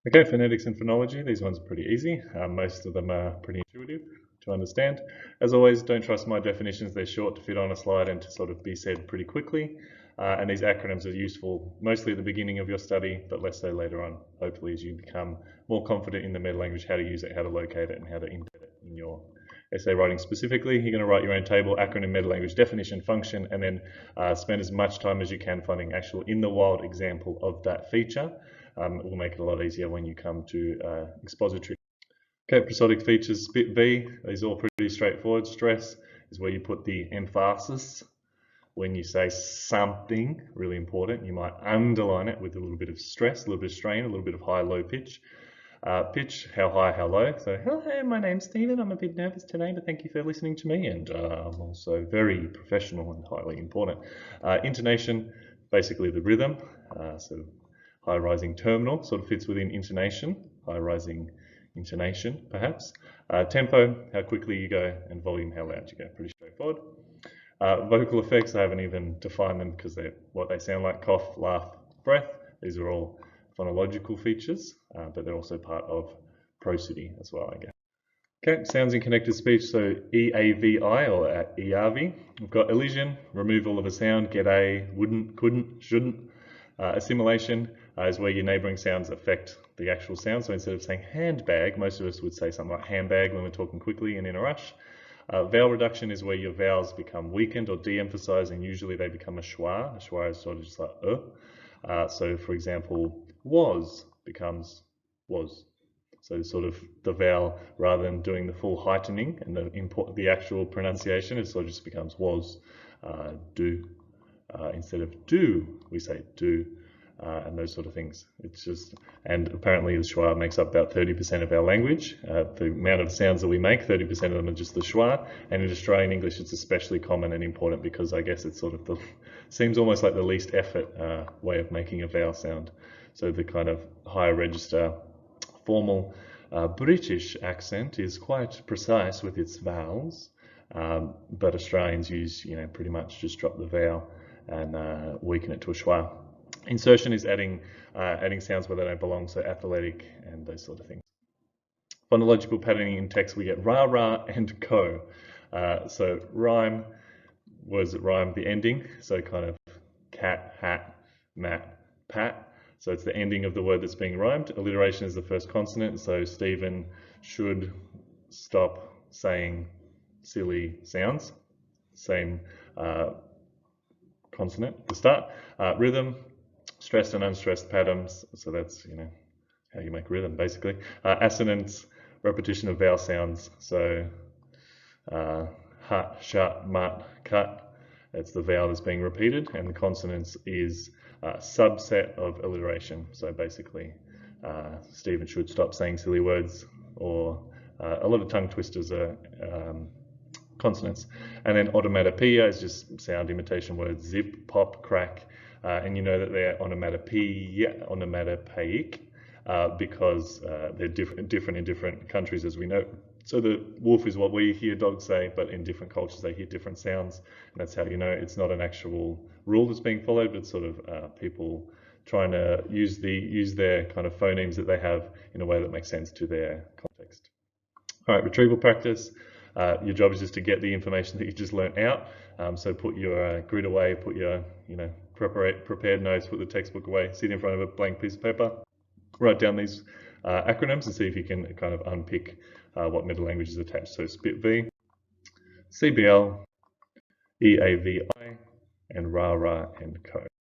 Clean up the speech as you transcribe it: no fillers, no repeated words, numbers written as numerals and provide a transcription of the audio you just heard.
Okay, phonetics and phonology, these ones are pretty easy. Most of them are pretty intuitive to understand. As always, don't trust my definitions. They're short to fit on a slide and to sort of be said pretty quickly. And these acronyms are useful mostly at the beginning of your study, but less so later on, hopefully as you become more confident in the meta language, how to use it, how to locate it, and how to embed it in your essay writing specifically. You're going to write your own table, acronym, meta language, definition, function, and then spend as much time as you can finding actual in the wild example of that feature. It will make it a lot easier when you come to expository. Okay, prosodic features, bit V, these are all pretty straightforward. Stress is where you put the emphasis. When you say something, really important, you might underline it with a little bit of stress, a little bit of strain, a little bit of high-low pitch. Pitch, how high, how low. So, hello, my name's Stephen. I'm a bit nervous today, but thank you for listening to me. And I'm also very professional and highly important. Intonation, basically the rhythm. So high rising terminal sort of fits within intonation, high rising intonation perhaps. Tempo, how quickly you go, and volume, how loud you go. Pretty straightforward. Vocal effects, I haven't even defined them because they're what they sound like: cough, laugh, breath. These are all phonological features, but they're also part of prosody as well, I guess. Okay, sounds in connected speech, so EAVI or EAVI. We've got elision, removal of a sound, get a, wouldn't, couldn't, shouldn't. Assimilation is where your neighbouring sounds affect the actual sound. So instead of saying handbag, most of us would say something like handbag when we're talking quickly and in a rush. Vowel reduction is where your vowels become weakened or de-emphasized, and usually they become a schwa. A schwa is sort of just like so for example, was becomes was. So sort of the vowel, rather than doing the full heightening and the actual pronunciation, it sort of just becomes was, do. Instead of do, we say do, and those sort of things. It's just, and apparently the schwa makes up about 30% of our language. The amount of sounds that we make, 30% of them are just the schwa. And in Australian English, it's especially common and important because I guess it's sort of seems almost like the least effort way of making a vowel sound. So the kind of higher register, formal British accent is quite precise with its vowels, but Australians use, pretty much just drop the vowel and weaken it to a schwa. Insertion is adding sounds where they don't belong, so athletic and those sort of things. Phonological patterning in text, we get RARA and CO. So rhyme was rhyme the ending, so kind of cat, hat, mat, pat. So it's the ending of the word that's being rhymed. Alliteration is the first consonant, so Stephen should stop saying silly sounds. Same consonant at the start. Rhythm, stressed and unstressed patterns, so that's how you make rhythm basically. Assonance, repetition of vowel sounds, so hut, shut, mut, cut, it's the vowel that's being repeated, and the consonance is a subset of alliteration, so basically Stephen should stop saying silly words, or a lot of tongue twisters are consonants. And then onomatopoeia is just sound imitation words, zip, pop, crack, and you know that they're onomatopoeic because they're different in different countries, as we know. So the wolf is what we hear dogs say, but in different cultures they hear different sounds, and that's how you know it's not an actual rule that's being followed, but sort of people trying to use their kind of phonemes that they have in a way that makes sense to their context. All right, retrieval practice. Your job is just to get the information that you just learnt out. So put your grid away, put your prepared notes, put the textbook away, sit in front of a blank piece of paper, write down these acronyms and see if you can kind of unpick what meta language is attached. So SPIT V, CBL, EAVI, and RARA and CO.